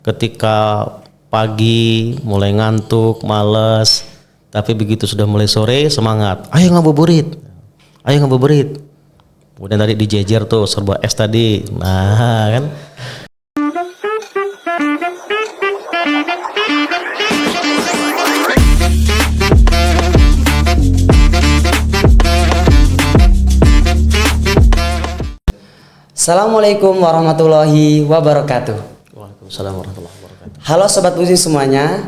Ketika pagi mulai ngantuk, males, tapi begitu sudah mulai sore semangat. Ayo ngabuburit. Ayo ngabuburit. Kemudian tadi dijejer tuh serba es tadi. Nah, kan. Assalamualaikum warahmatullahi wabarakatuh. Waalaikumsalam warahmatullahi wabarakatuh. Halo Sobat Muslim semuanya.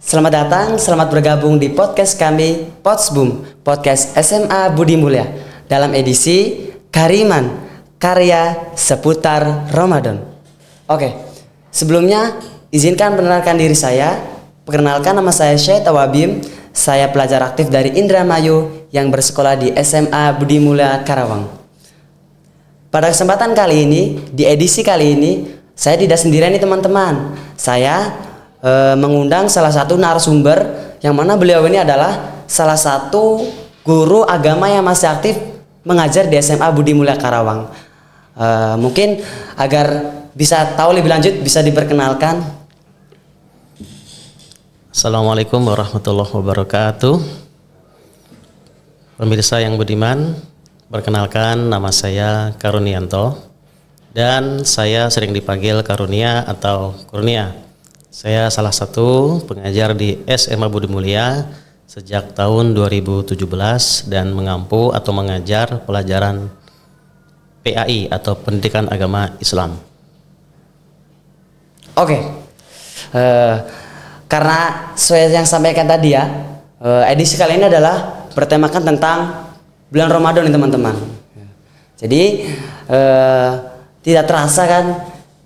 Selamat datang, selamat bergabung di podcast kami, Potsbum, podcast SMA Budi Mulia, dalam edisi Kariman, karya seputar Ramadan. Oke, sebelumnya izinkan perkenalkan diri saya. Perkenalkan, nama saya Syed Tawabim. Saya pelajar aktif dari Indramayu yang bersekolah di SMA Budi Mulia Karawang. Pada kesempatan kali ini, di edisi kali ini, saya tidak sendirian nih teman-teman. Saya mengundang salah satu narasumber yang mana beliau ini adalah salah satu guru agama yang masih aktif mengajar di SMA Budi Mulia Karawang. Mungkin agar bisa tahu lebih lanjut bisa diperkenalkan. Assalamualaikum warahmatullahi wabarakatuh. Pemirsa yang budiman, perkenalkan nama saya Karunianto dan saya sering dipanggil Karunia atau Kurnia. Saya salah satu pengajar di SMA Budi Mulia sejak tahun 2017 dan mengampu atau mengajar pelajaran PAI atau Pendidikan Agama Islam. Oke, karena sesuai yang sampaikan tadi ya, edisi kali ini adalah bertemakan tentang bulan Ramadan nih teman-teman. Jadi tidak terasa kan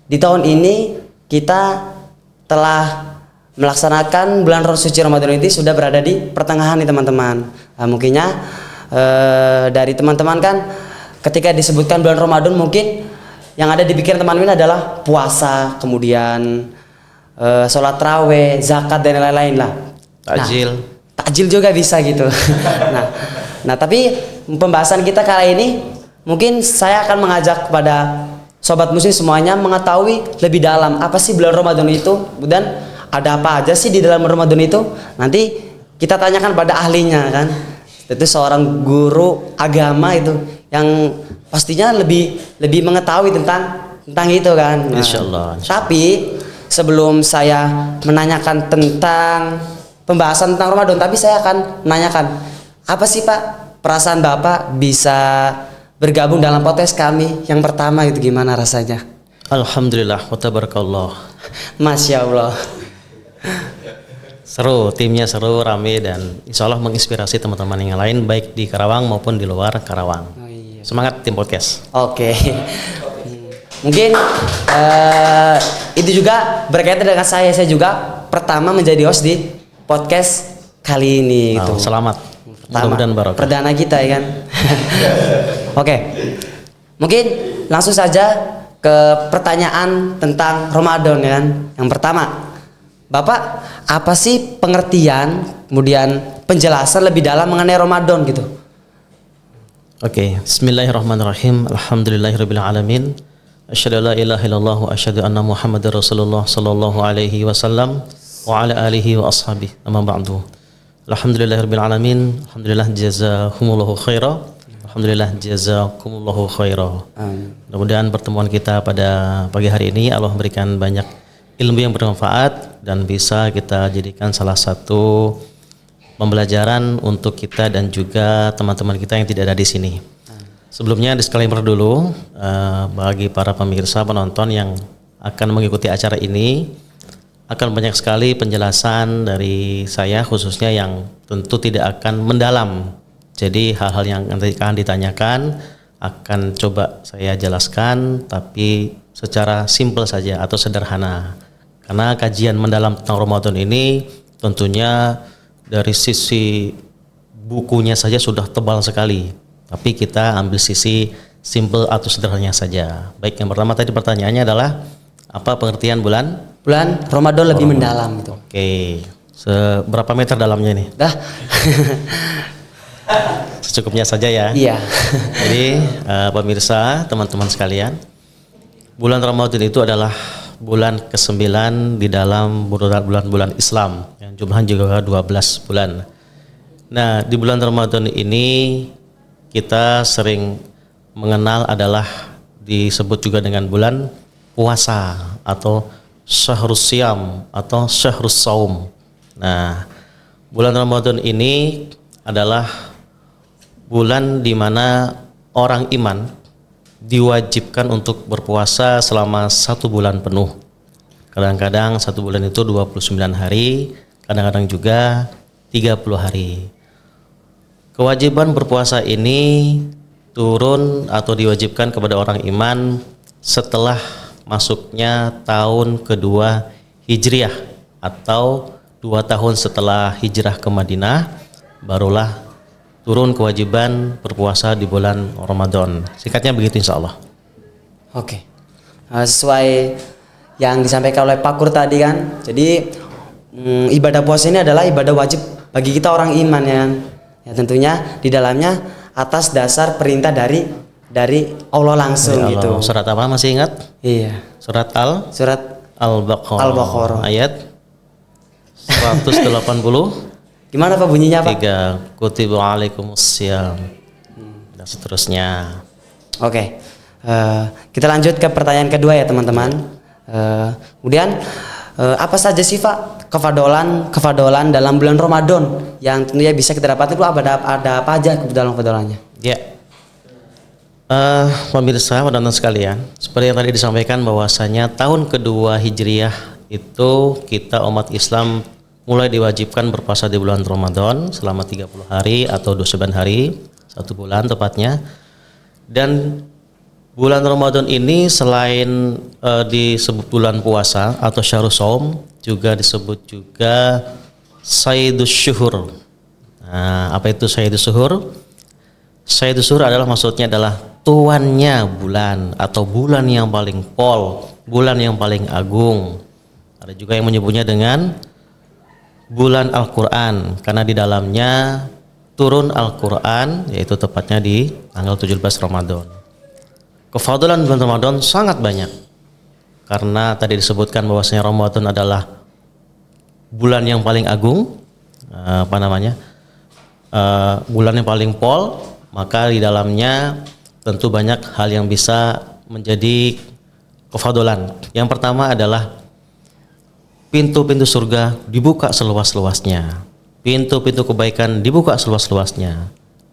di tahun ini kita telah melaksanakan bulan suci Ramadan ini sudah berada di pertengahan nih teman-teman. Mungkinnya dari teman-teman kan ketika disebutkan bulan Ramadan mungkin yang ada di pikiran teman-teman adalah puasa, kemudian sholat tarawih, zakat dan lain-lain lah. Takjil. Nah, takjil juga bisa gitu. Nah tapi pembahasan kita kali ini mungkin saya akan mengajak kepada sobat muslim semuanya mengetahui lebih dalam apa sih bulan Ramadan itu, dan ada apa aja sih di dalam Ramadan itu. Nanti kita tanyakan pada ahlinya kan. Itu seorang guru agama itu yang pastinya lebih mengetahui tentang itu kan. Nah, Insyaallah. tapi sebelum saya menanyakan tentang pembahasan tentang Ramadan, tapi saya akan menanyakan apa sih Pak perasaan Bapak bisa bergabung dalam podcast kami yang pertama, itu gimana rasanya? Alhamdulillah wa tabarakallah. Masya Allah. Seru, timnya seru, rame, dan insya Allah menginspirasi teman-teman yang lain baik di Karawang maupun di luar Karawang. Oh, iya. Semangat tim podcast. Oke. Mungkin itu juga berkaitan dengan saya juga pertama menjadi host di podcast kali ini. Oh, selamat. Mudah-mudahan barokah. Perdana kita ya kan. Oke. Mungkin langsung saja ke pertanyaan tentang Ramadan ya kan. Yang pertama, Bapak, apa sih pengertian kemudian penjelasan lebih dalam mengenai Ramadan gitu? Oke, bismillahirrahmanirrahim. Alhamdulillahirabbil alamin. Asyhadu an la ilaha illallah wa asyhadu anna Muhammadar Rasulullah sallallahu alaihi wasallam wa ala alihi wa ashabihi. Amma ba'du. Alhamdulillahirabbil alamin. Alhamdulillah jazakumullahu khaira. Alhamdulillah jazakumullahu khaira. Mudah-mudahan pertemuan kita pada pagi hari ini Allah memberikan banyak ilmu yang bermanfaat dan bisa kita jadikan salah satu pembelajaran untuk kita dan juga teman-teman kita yang tidak ada di sini. Sebelumnya disclaimer dulu bagi para pemirsa penonton yang akan mengikuti acara ini, akan banyak sekali penjelasan dari saya khususnya yang tentu tidak akan mendalam. Jadi hal-hal yang nanti akan ditanyakan akan coba saya jelaskan tapi secara simpel saja atau sederhana. Karena kajian mendalam tentang Ramadan ini tentunya dari sisi bukunya saja sudah tebal sekali. Tapi kita ambil sisi simpel atau sederhananya saja. Baik, yang pertama tadi pertanyaannya adalah apa pengertian bulan Ramadan lebih mendalam gitu. Oke. Seberapa meter dalamnya nih? Dah. Secukupnya saja ya. Iya. Jadi pemirsa, teman-teman sekalian, bulan Ramadan itu adalah bulan ke-9 di dalam bulan-bulan Islam yang jumlahnya juga 12 bulan. Nah, di bulan Ramadan ini kita sering mengenal adalah disebut juga dengan bulan puasa atau syahrus syam atau syahrus saum. Nah, bulan Ramadan ini adalah bulan di mana orang iman diwajibkan untuk berpuasa selama 1 bulan penuh. Kadang-kadang 1 bulan itu 29 hari, kadang-kadang juga 30 hari. Kewajiban berpuasa ini turun atau diwajibkan kepada orang iman setelah masuknya tahun kedua Hijriah atau 2 tahun setelah hijrah ke Madinah, barulah turun kewajiban berpuasa di bulan Ramadan. Singkatnya begitu insya Allah. Oke. Sesuai yang disampaikan oleh Pak Kur tadi kan, jadi ibadah puasa ini adalah ibadah wajib bagi kita orang iman ya. Ya tentunya di dalamnya atas dasar perintah dari Allah langsung Allah. gitu. Surat apa masih ingat? Iya. Surat Al-Baqarah. Ayat 180. Gimana Pak bunyinya Pak? 3 kutiba alaikumussyam dan seterusnya. Oke. Kita lanjut ke pertanyaan kedua ya teman-teman. Kemudian apa saja sih Pak kefadolan dalam bulan Ramadan yang tentunya bisa kita dapatkan itu ada apa aja kefadolannya? Ya. Pemirsa penonton sekalian, seperti yang tadi disampaikan bahwasanya tahun kedua Hijriah itu kita umat Islam mulai diwajibkan berpuasa di bulan Ramadan selama 30 hari atau 29 hari, 1 bulan tepatnya. Dan bulan Ramadan ini selain disebut bulan puasa atau syahrus shaum, juga disebut juga Sayyidus Syuhur. Nah, apa itu Sayyidus Syuhur? Sayyidus Syuhur adalah maksudnya adalah tuannya bulan atau bulan yang paling pol, bulan yang paling agung. Ada juga yang menyebutnya dengan bulan Al-Quran karena di dalamnya turun Al-Quran, yaitu tepatnya di tanggal 17 Ramadan. Kefadulan bulan Ramadan sangat banyak karena tadi disebutkan bahwasanya Ramadan adalah bulan yang paling agung, bulan yang paling pol, maka di dalamnya tentu banyak hal yang bisa menjadi kefadulan. Yang pertama adalah pintu-pintu surga dibuka seluas-luasnya, pintu-pintu kebaikan dibuka seluas-luasnya,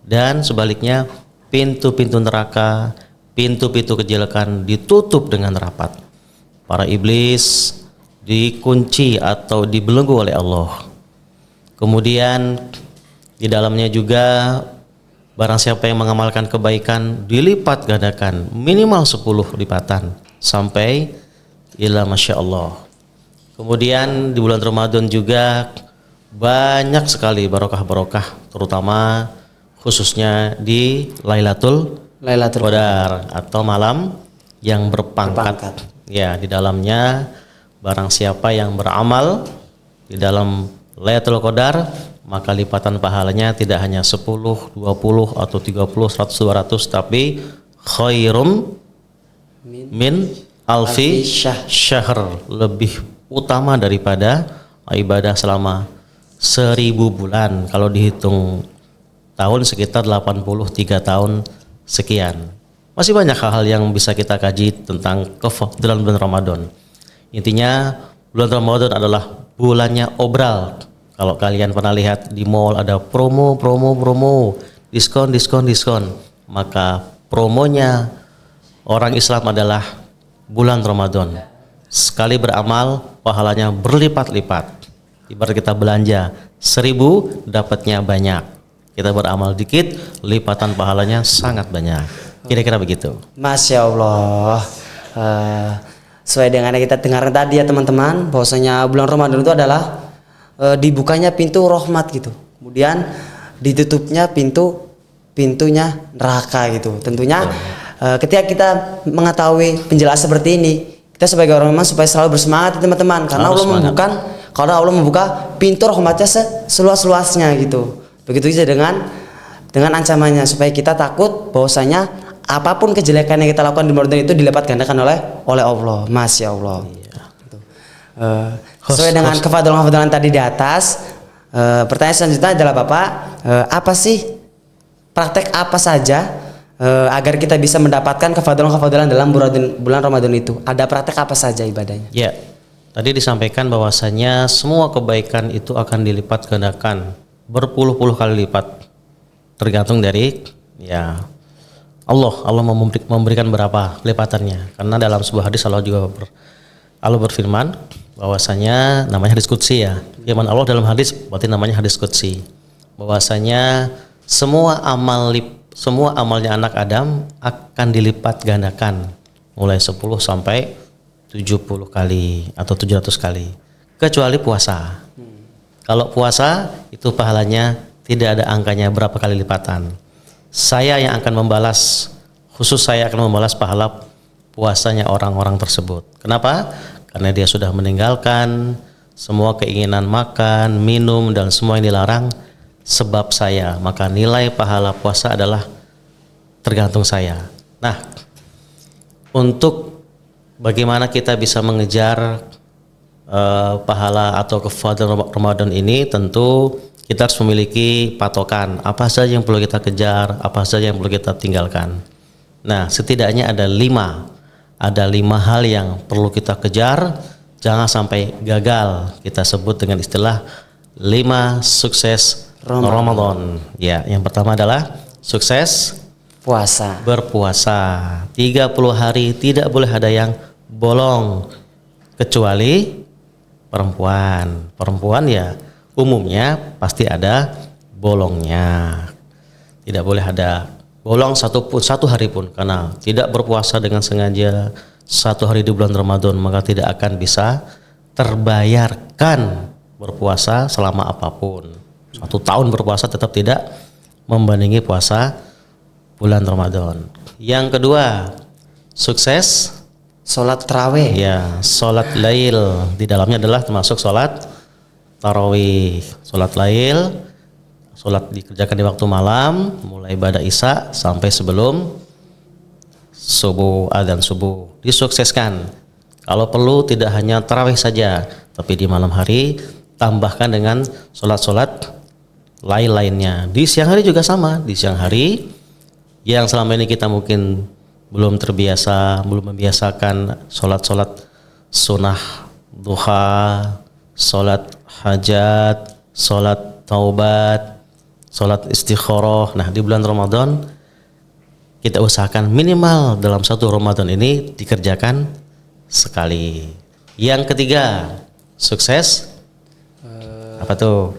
dan sebaliknya pintu-pintu neraka, pintu-pintu kejelekan ditutup dengan rapat. Para iblis dikunci atau dibelenggu oleh Allah. Kemudian di dalamnya juga barang siapa yang mengamalkan kebaikan dilipat gandakan minimal 10 lipatan sampai ila masya Allah. Kemudian di bulan Ramadan juga banyak sekali barokah-barokah, terutama khususnya di Lailatul Qadar atau malam yang berpangkat. Ya, di dalamnya barang siapa yang beramal di dalam Lailatul Qadar, maka lipatan pahalanya tidak hanya 10, 20 atau 30, 100, 200, tapi khairum min alfi syahr, lebih utama daripada ibadah selama 1000 bulan. Kalau dihitung tahun sekitar 83 tahun sekian. Masih banyak hal-hal yang bisa kita kaji tentang kefadulan bulan Ramadan. Intinya bulan Ramadan adalah bulannya obral. Kalau kalian pernah lihat di mall ada promo, diskon, maka promonya orang Islam adalah bulan Ramadan. Sekali beramal pahalanya berlipat-lipat. Ibarat kita belanja 1000 dapatnya banyak. Kita beramal dikit, lipatan pahalanya sangat banyak. Kira-kira begitu. Masya Allah. Sesuai dengan yang kita dengarkan tadi ya teman-teman, bahwasanya bulan Ramadan itu adalah dibukanya pintu rahmat gitu. Kemudian ditutupnya pintunya neraka gitu. Tentunya ketika kita mengetahui penjelasan seperti ini, kita sebagai orang iman supaya selalu bersemangat teman-teman, karena Allah membuka pintu rahmatnya seluas-luasnya gitu. Begitu juga dengan ancamannya supaya kita takut bahwasanya apapun kejelekan yang kita lakukan di Ramadan itu dilipat gandakan oleh Allah. Masya Allah. Sesuai dengan kefadolan tadi di atas, pertanyaan selanjutnya adalah Bapak, apa sih praktek apa saja agar kita bisa mendapatkan kefadolan dalam bulan Ramadan itu? Ada praktek apa saja ibadahnya? Ya, tadi disampaikan bahwasanya semua kebaikan itu akan dilipat gandakan berpuluh-puluh kali lipat, tergantung dari Allah memberikan berapa lipatannya. Karena dalam sebuah hadis Allah berfirman bahwasanya namanya hadis qudsi ya. Firman Allah dalam hadis berarti namanya hadis qudsi. Bahwasanya semua amalnya anak Adam akan dilipat gandakan mulai 10 sampai 70 kali atau 700 kali kecuali puasa. Kalau puasa itu pahalanya tidak ada angkanya berapa kali lipatan. Saya yang akan membalas, khusus saya akan membalas pahala puasanya orang-orang tersebut. Kenapa? Karena dia sudah meninggalkan semua keinginan makan, minum dan semua yang dilarang sebab saya. Maka nilai pahala puasa adalah tergantung saya. Nah, untuk bagaimana kita bisa mengejar pahala atau kefadolan Ramadan ini, tentu kita harus memiliki patokan apa saja yang perlu kita kejar, apa saja yang perlu kita tinggalkan. Nah, setidaknya ada 5 hal yang perlu kita kejar, jangan sampai gagal. Kita sebut dengan istilah 5 sukses Ramadan. Ya, yang pertama adalah sukses berpuasa. 30 hari tidak boleh ada yang bolong kecuali perempuan. Perempuan ya umumnya pasti ada bolongnya. Tidak boleh ada bolong satu hari pun, karena tidak berpuasa dengan sengaja 1 hari di bulan Ramadan maka tidak akan bisa terbayarkan berpuasa selama apapun. 1 tahun berpuasa tetap tidak membandingi puasa bulan Ramadan. Yang kedua, sukses sholat tarawih. Ya, sholat lail di dalamnya adalah termasuk sholat tarawih. Sholat lail, sholat dikerjakan di waktu malam, mulai ibadah isya sampai sebelum subuh, adzan subuh. Disukseskan. Kalau perlu tidak hanya tarawih saja, tapi di malam hari tambahkan dengan sholat-sholat lain-lainnya. Di siang hari juga sama. Di siang hari yang selama ini kita mungkin belum membiasakan sholat-sholat sunnah duha, sholat hajat, sholat taubat, sholat istikharah. Nah, di bulan Ramadan kita usahakan minimal dalam 1 Ramadan ini dikerjakan sekali. Yang ketiga, sukses apa tuh?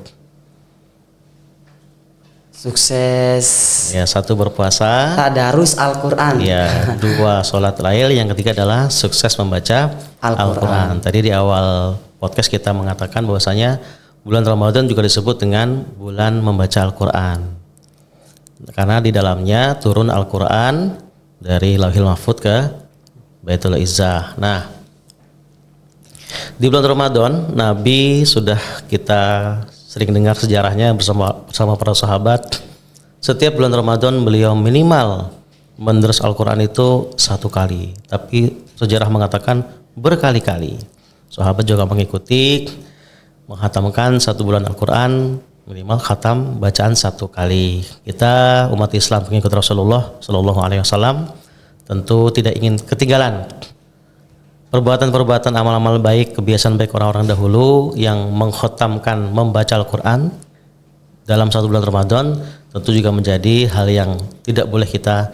Sukses Ya, 1 berpuasa, tadarus Al-Quran. Ya, 2 sholat lail, yang ketiga adalah sukses membaca Al-Quran. Tadi di awal podcast kita mengatakan bahwasanya bulan Ramadan juga disebut dengan bulan membaca Al-Quran karena di dalamnya turun Al-Quran dari Lauhil Mahfuz ke Baitul Izzah. Nah, di bulan Ramadan Nabi sudah kita sering dengar sejarahnya bersama para sahabat. Setiap bulan Ramadan beliau minimal menderas Al-Quran itu 1 kali, tapi sejarah mengatakan berkali-kali. Sahabat juga mengikuti, menghatamkan 1 bulan Al-Quran minimal khatam bacaan 1 kali. Kita umat Islam pengikut Rasulullah Shallallahu Alaihi Wasallam tentu tidak ingin ketinggalan perbuatan-perbuatan amal-amal baik, kebiasaan baik orang-orang dahulu yang mengkhatamkan membaca Al-Quran dalam 1 bulan Ramadan, tentu juga menjadi hal yang tidak boleh kita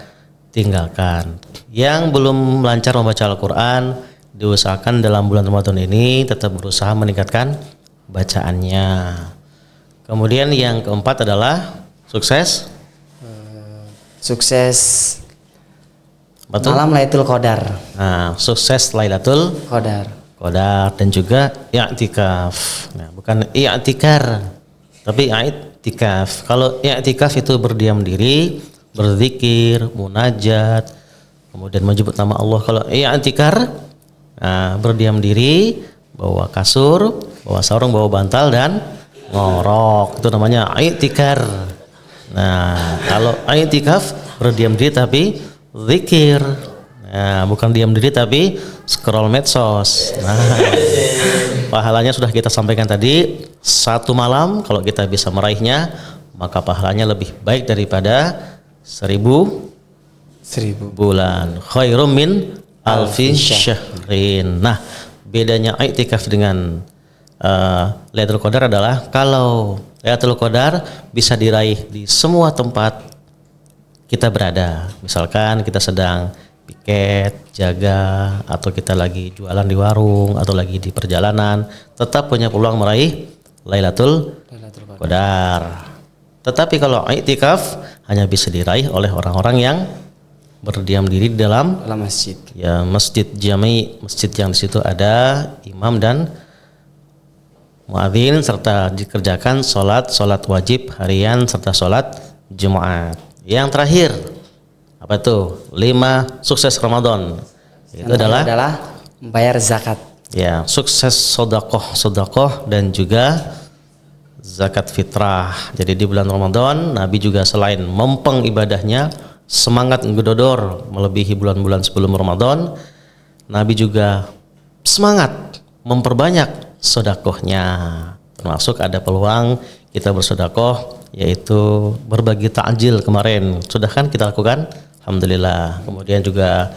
tinggalkan. Yang belum lancar membaca Al-Quran, diusahakan dalam bulan Ramadan ini tetap berusaha meningkatkan bacaannya. Kemudian yang keempat adalah sukses malam Lailatul Qadar. Nah, sukses Lailatul Qadar dan juga i'tikaf. Nah, bukan i'tikar, tapi i'tikaf. Kalau i'tikaf itu berdiam diri, berzikir, munajat, kemudian menyebut nama Allah. Kalau i'tikar, berdiam diri, bawa kasur, bawa sarung, bawa bantal dan ngorok. Itu namanya i'tikar. Nah, kalau i'tikaf berdiam diri tapi zikir. Nah, bukan diam diri tapi scroll medsos. Nah, pahalanya sudah kita sampaikan tadi, 1 malam kalau kita bisa meraihnya, maka pahalanya lebih baik daripada 1000 bulan. Khairum min alfi syahrin. Nah, bedanya i'tikaf dengan Lailatul Qadar adalah kalau Lailatul Qadar bisa diraih di semua tempat kita berada. Misalkan kita sedang piket, jaga, atau kita lagi jualan di warung atau lagi di perjalanan, tetap punya peluang meraih Lailatul Qadar. Tetapi kalau i'tikaf hanya bisa diraih oleh orang-orang yang berdiam diri di dalam masjid. Ya, masjid jami, masjid yang di situ ada imam dan muadzin serta dikerjakan sholat wajib harian serta sholat Jumat. Yang terakhir apa tuh? 5 sukses Ramadan. Itu adalah membayar zakat. Ya, sukses sodakoh dan juga zakat fitrah. Jadi di bulan Ramadan Nabi juga selain mempeng ibadahnya, semangat ngedodor melebihi bulan-bulan sebelum Ramadan, Nabi juga semangat memperbanyak sodakohnya. Termasuk ada peluang kita bersodakoh, yaitu berbagi takjil kemarin. Sudah kan kita lakukan? Alhamdulillah. Kemudian juga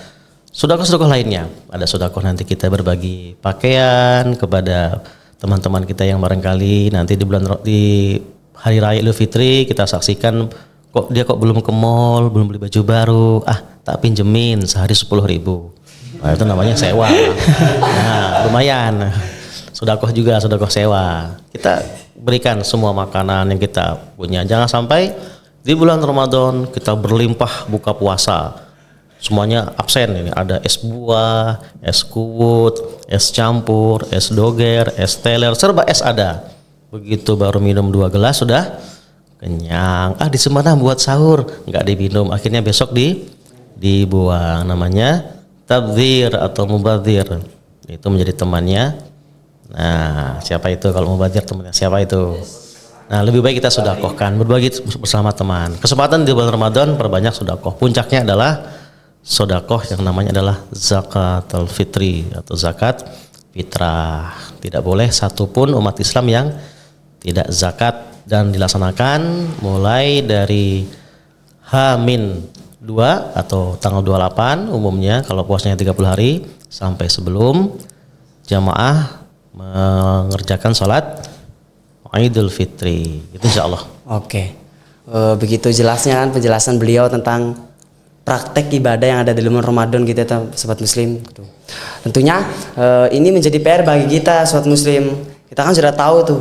sodakoh-sodakoh lainnya. Ada sodakoh nanti kita berbagi pakaian kepada teman-teman kita yang barangkali nanti di hari raya Idul Fitri kita saksikan dia belum ke mall, belum beli baju baru, tak pinjemin sehari 10.000. Nah, itu namanya sewa. Nah, lumayan. Sodakoh juga, sodakoh sewa. Kita berikan semua makanan yang kita punya. Jangan sampai di bulan Ramadan kita berlimpah buka puasa, semuanya absen. Ini ada es buah, es kuwut, es campur, es doger, es teler, serba es ada. Begitu baru minum 2 gelas sudah kenyang. Di mana buat sahur, nggak diminum. Akhirnya besok dibuang. Namanya tabdzir atau mubadzir. Itu menjadi temannya. Nah, siapa itu kalau mubadzir temannya? Siapa itu? Nah, lebih baik kita sedekahkan, berbagi bersama teman. Kesempatan di bulan Ramadan perbanyak sedekah. Puncaknya adalah sedekah yang namanya adalah zakatul fitri atau zakat fitrah. Tidak boleh satupun umat Islam yang tidak zakat, dan dilaksanakan mulai dari H-2 atau tanggal 28 umumnya kalau puasanya 30 hari sampai sebelum jamaah mengerjakan sholat Idul Fitri. Itu insyaallah. Oke. Begitu jelasnya kan penjelasan beliau tentang praktek ibadah yang ada di bulan Ramadan gitu ya, sobat muslim. Tentunya ini menjadi PR bagi kita sobat muslim. Kita kan sudah tahu tuh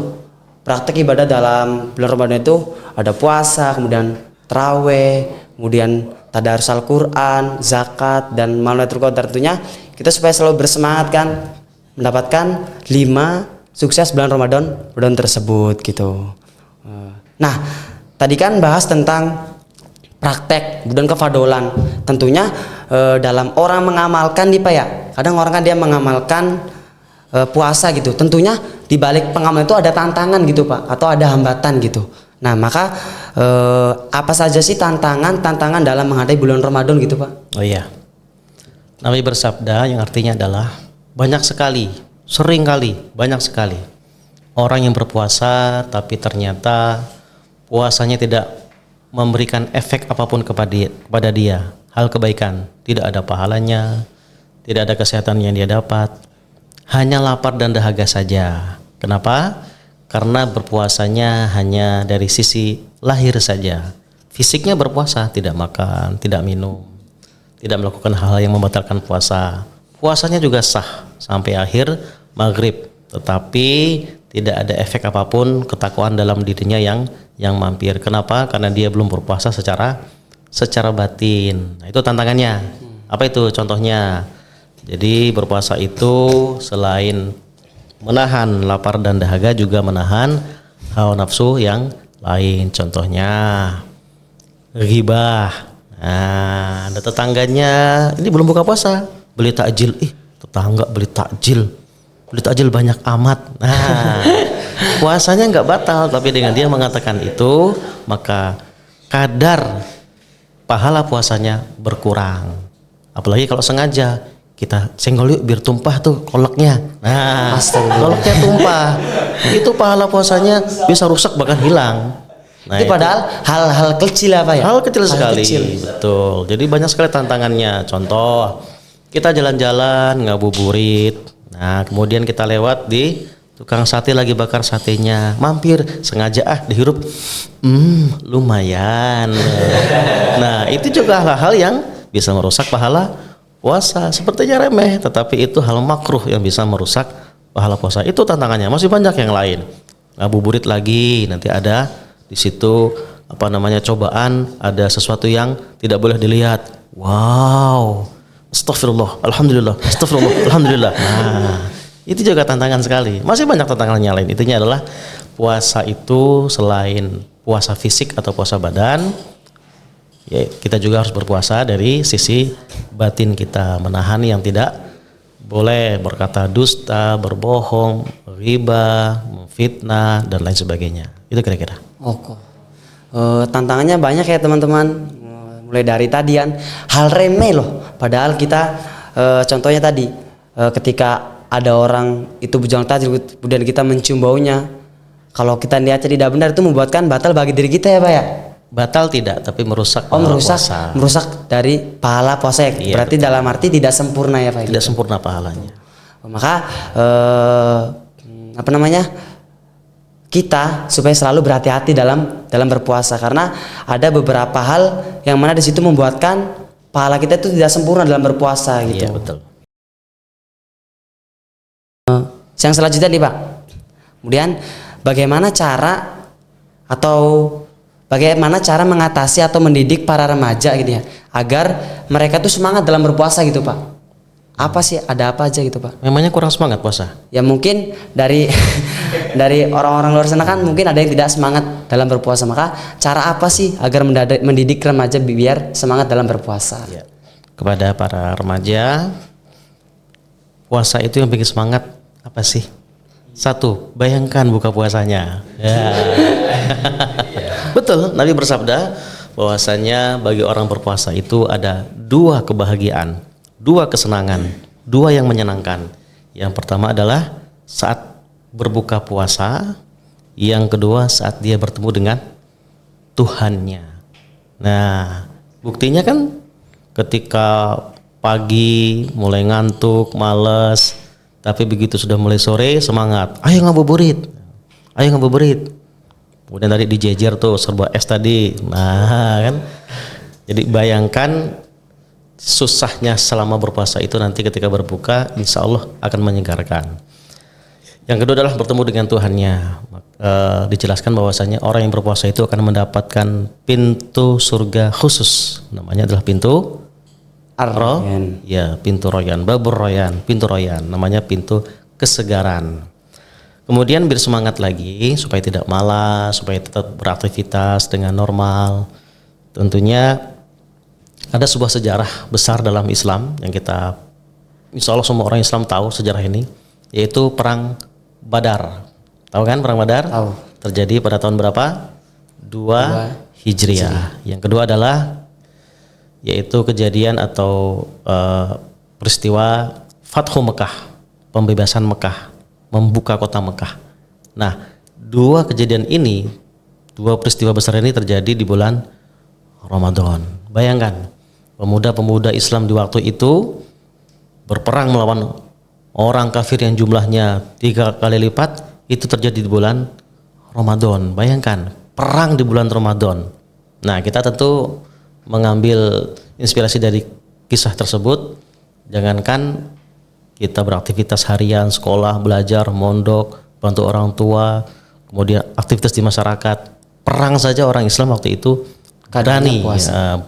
praktek ibadah dalam bulan Ramadan itu ada puasa, kemudian tarawih, kemudian tadarus Al-Qur'an, zakat, dan malam Lailatul Qadar. Tentunya kita supaya selalu bersemangat kan mendapatkan 5 sukses bulan Ramadan tersebut gitu. Nah, tadi kan bahas tentang praktek dan kefadolan. Tentunya dalam orang mengamalkan nih Pak ya. Kadang orang kan dia mengamalkan puasa gitu. Tentunya di balik pengamalan itu ada tantangan gitu Pak, atau ada hambatan gitu. Nah, maka apa saja sih tantangan dalam menghadapi bulan Ramadan gitu Pak? Oh iya. Nabi bersabda yang artinya adalah banyak sekali, sering kali, banyak sekali orang yang berpuasa tapi ternyata puasanya tidak memberikan efek apapun kepada dia, hal kebaikan, tidak ada pahalanya, tidak ada kesehatan yang dia dapat, hanya lapar dan dahaga saja. Kenapa? Karena berpuasanya hanya dari sisi lahir saja, fisiknya berpuasa, tidak makan, tidak minum, tidak melakukan hal yang membatalkan puasa. Puasanya juga sah sampai akhir maghrib, tetapi tidak ada efek apapun ketakwaan dalam dirinya yang mampir. Kenapa? Karena dia belum berpuasa secara batin. Nah, itu tantangannya. Apa itu contohnya? Jadi berpuasa itu selain menahan lapar dan dahaga juga menahan hawa nafsu yang lain. Contohnya ghibah. Nah, ada tetangganya ini belum buka puasa, beli takjil. Tetangga beli takjil banyak amat. Nah, puasanya nggak batal, tapi dengan dia mengatakan itu, maka kadar pahala puasanya berkurang. Apalagi kalau sengaja kita senggol yuk biar tumpah tuh kolaknya. Nah, kolaknya tumpah, itu pahala puasanya bisa rusak bahkan hilang. Nah, itu padahal hal-hal kecil apa ya? hal kecil sekali. Kecil. Betul. Jadi banyak sekali tantangannya. Contoh, kita jalan-jalan ngabuburit. Nah, kemudian kita lewat di tukang sate lagi bakar satenya, mampir sengaja dihirup, lumayan. Nah, itu juga hal-hal yang bisa merusak pahala puasa. Sepertinya remeh, tetapi itu hal makruh yang bisa merusak pahala puasa. Itu tantangannya. Masih banyak yang lain. Ngabuburit lagi, nanti ada di situ cobaan, ada sesuatu yang tidak boleh dilihat. Wow, astagfirullah, alhamdulillah, astagfirullah, alhamdulillah. Nah, itu juga tantangan sekali. Masih banyak tantangannya lain. Intinya adalah puasa itu selain puasa fisik atau puasa badan, ya kita juga harus berpuasa dari sisi batin kita, menahan yang tidak boleh, berkata dusta, berbohong, riba, memfitnah dan lain sebagainya. Itu kira-kira. Oke. Tantangannya banyak ya teman-teman. Mulai dari tadi kan hal remeh loh. Padahal kita contohnya tadi ketika ada orang itu berjalan tajam kemudian kita mencium baunya. Kalau kita lihatnya tidak benar itu membuatkan batal bagi diri kita ya Pak ya. Batal tidak, tapi merusak pahala puasa. Merusak dari pahala puasa ya. Iya, berarti betul. dalam arti tidak sempurna ya Pak. Tidak sempurna pahalanya. Maka kita supaya selalu berhati-hati dalam berpuasa karena ada beberapa hal yang mana di situ membuatkan pahala kita itu tidak sempurna dalam berpuasa gitu. Iya, betul. Yang selanjutnya nih Pak. Kemudian bagaimana cara mengatasi atau mendidik para remaja gitu ya agar mereka tuh semangat dalam berpuasa gitu Pak. Apa sih, ada apa aja gitu Pak? Memangnya kurang semangat puasa? Ya mungkin dari dari orang-orang luar sana kan mungkin ada yang tidak semangat dalam berpuasa. Maka cara apa sih agar mendidik remaja biar semangat dalam berpuasa? Ya. Kepada para remaja, puasa itu yang bikin semangat apa sih? Satu, bayangkan buka puasanya. Ya. Betul, Nabi bersabda bahwasanya bagi orang berpuasa itu ada dua kebahagiaan, dua kesenangan, dua yang menyenangkan. Yang pertama adalah saat berbuka puasa, yang kedua saat dia bertemu dengan Tuhannya. Nah, buktinya kan ketika pagi mulai ngantuk, males, tapi begitu sudah mulai sore semangat, ayo ngabuburit. Kemudian tadi dijejer tuh serba es tadi. Nah, kan. Jadi bayangkan susahnya selama berpuasa itu nanti ketika berbuka insya Allah akan menyegarkan. Yang kedua adalah bertemu dengan Tuhannya. Dijelaskan bahwasanya orang yang berpuasa itu akan mendapatkan pintu surga khusus. Namanya adalah pintu Ar-Royan. Ya, pintu Royan, Babur Royan, pintu Royan. Namanya pintu kesegaran. Kemudian biar semangat lagi supaya tidak malas, supaya tetap beraktivitas dengan normal. Tentunya ada sebuah sejarah besar dalam Islam yang kita insya Allah semua orang Islam tahu sejarah ini, yaitu perang Badar. Tahu kan perang Badar? Tahu. Terjadi pada tahun berapa? 2 Hijriah. Yang kedua adalah yaitu kejadian atau peristiwa Fathu Mekah, pembebasan Mekah, membuka kota Mekah. Nah, dua kejadian ini, dua peristiwa besar ini terjadi di bulan Ramadan. Bayangkan, pemuda-pemuda Islam di waktu itu berperang melawan orang kafir yang jumlahnya 3 kali lipat, itu terjadi di bulan Ramadan. Bayangkan, perang di bulan Ramadan. Nah, kita tentu mengambil inspirasi dari kisah tersebut. Jangankan kita beraktivitas harian, sekolah, belajar, mondok, bantu orang tua, kemudian aktivitas di masyarakat, perang saja orang Islam waktu itu berani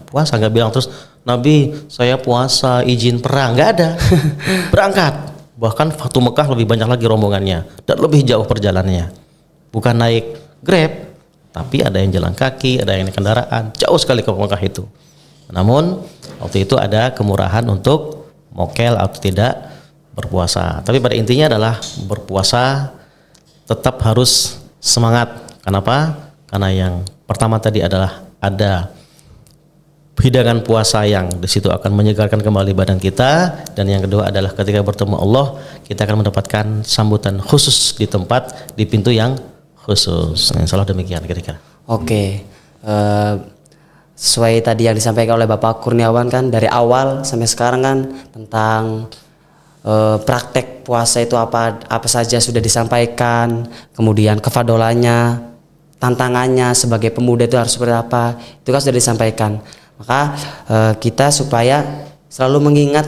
puasa, nggak bilang terus Nabi saya puasa izin perang, nggak ada. Berangkat. Bahkan Fathu Mekah lebih banyak lagi rombongannya dan lebih jauh perjalanannya. Bukan naik Grab, tapi ada yang jalan kaki, ada yang naik kendaraan, jauh sekali ke Mekah itu. Namun waktu itu ada kemurahan untuk mokel atau tidak berpuasa. Tapi pada intinya adalah berpuasa tetap harus semangat. Kenapa? Karena yang pertama tadi adalah ada hidangan puasa yang di situ akan menyegarkan kembali badan kita, dan yang kedua adalah ketika bertemu Allah kita akan mendapatkan sambutan khusus di tempat, di pintu yang khusus. Insya Allah demikian kira-kira. Oke, sesuai tadi yang disampaikan oleh Bapak Kurniawan kan dari awal sampai sekarang kan tentang praktek puasa itu apa saja sudah disampaikan, kemudian kefadolannya, tantangannya sebagai pemuda itu harus seperti apa, itu kan sudah disampaikan. Maka kita supaya selalu mengingat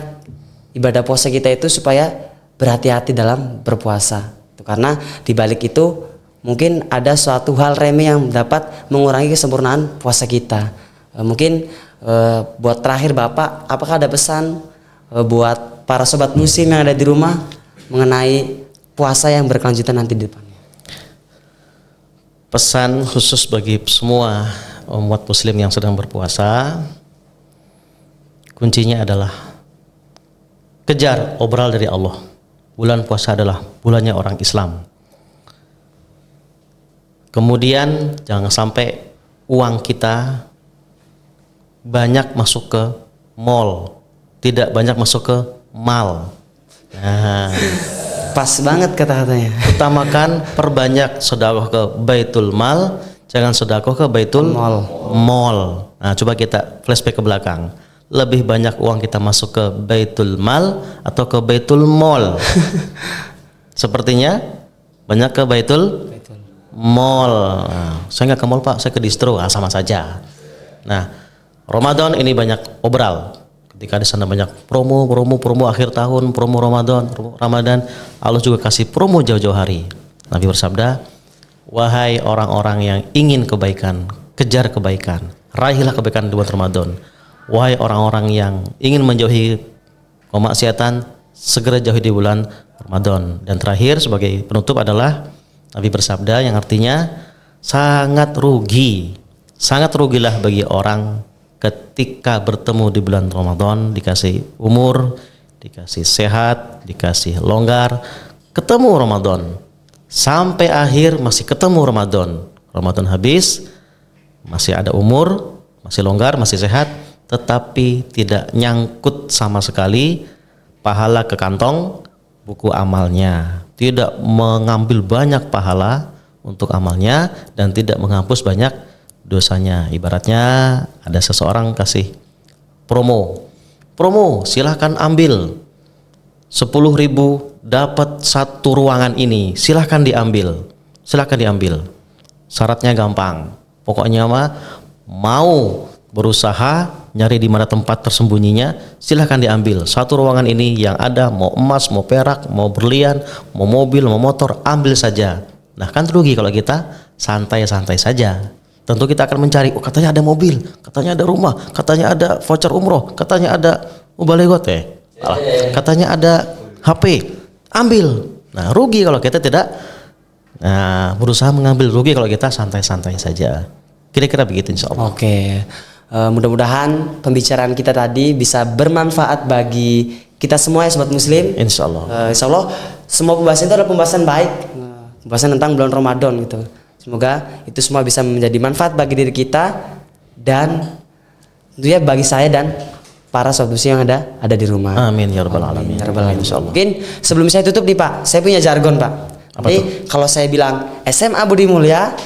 ibadah puasa kita itu supaya berhati-hati dalam berpuasa. Karena di balik itu mungkin ada suatu hal remeh yang dapat mengurangi kesempurnaan puasa kita. Mungkin buat terakhir Bapak, apakah ada pesan buat para sobat muslim yang ada di rumah mengenai puasa yang berkelanjutan nanti di depannya? Pesan khusus bagi semua umat muslim yang sedang berpuasa, kuncinya adalah kejar obral dari Allah. Bulan puasa adalah bulannya orang Islam. Kemudian jangan sampai uang kita banyak masuk ke mall, tidak banyak masuk ke mal. Nah, pas banget kata-katanya. Utamakan perbanyak sedekah ke baitul mal, jangan sedekah ke baitul mall. Nah, coba kita flashback ke belakang. Lebih banyak uang kita masuk ke baitul mal atau ke baitul mall? Sepertinya banyak ke baitul mall. Nah, saya nggak ke mall Pak, saya ke distro. Sama saja. Nah, Ramadan ini banyak obral. Ketika di sana banyak promo akhir tahun, promo Ramadan, Allah juga kasih promo jauh-jauh hari. Nabi bersabda, wahai orang-orang yang ingin kebaikan, kejar kebaikan, raihlah kebaikan di bulan Ramadan. Wahai orang-orang yang ingin menjauhi kemaksiatan, segera jauhi di bulan Ramadan. Dan terakhir sebagai penutup adalah Nabi bersabda yang artinya sangat rugilah bagi orang ketika bertemu di bulan Ramadan, dikasih umur, dikasih sehat, dikasih longgar, ketemu Ramadan sampai akhir masih ketemu Ramadan habis, masih ada umur, masih longgar, masih sehat, tetapi tidak nyangkut sama sekali pahala ke kantong buku amalnya, tidak mengambil banyak pahala untuk amalnya, dan tidak menghapus banyak dosanya. Ibaratnya ada seseorang kasih promo, silahkan ambil 10.000 dapat satu ruangan ini, silahkan diambil. Syaratnya gampang, pokoknya mau berusaha nyari di mana tempat tersembunyinya, silahkan diambil. Satu ruangan ini yang ada mau emas, mau perak, mau berlian, mau mobil, mau motor, ambil saja. Nah kan rugi kalau kita santai-santai saja. Tentu kita akan mencari, katanya ada mobil, katanya ada rumah, katanya ada voucher umroh, katanya ada balegot katanya ada HP, ambil. Nah rugi kalau kita tidak berusaha mengambil, rugi kalau kita santai-santai saja. Kira-kira begitu insya Allah. Oke, mudah-mudahan pembicaraan kita tadi bisa bermanfaat bagi kita semua ya sobat muslim. Insya Allah. Insya Allah semua pembahasan itu adalah pembahasan baik, pembahasan tentang bulan Ramadan gitu. Semoga itu semua bisa menjadi manfaat bagi diri kita dan tentunya bagi saya dan para sobat muslim yang ada di rumah. Amin ya rabbal alamin. Insyaallah. Mungkin sebelum saya tutup nih Pak, saya punya jargon Pak. Jadi kalau saya bilang SMA Budi Mulya,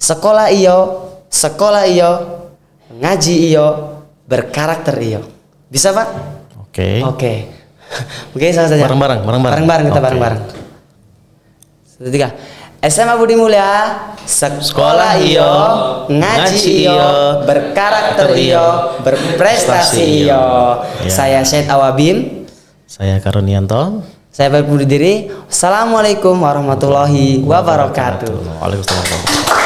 sekolah iyo, ngaji iyo, berkarakter iyo. Bisa Pak? Oke. Mungkin sama saja. Bareng-bareng kita bareng-bareng. 1, 2, 3. SMA Budi Mulya, sekolah iyo, ngaji iyo, berkarakter iyo, berprestasi iyo. Ya. Saya Syed Awabim. Saya Karunianto. Saya berdiri. Assalamualaikum warahmatullahi wabarakatuh. Waalaikumsalam.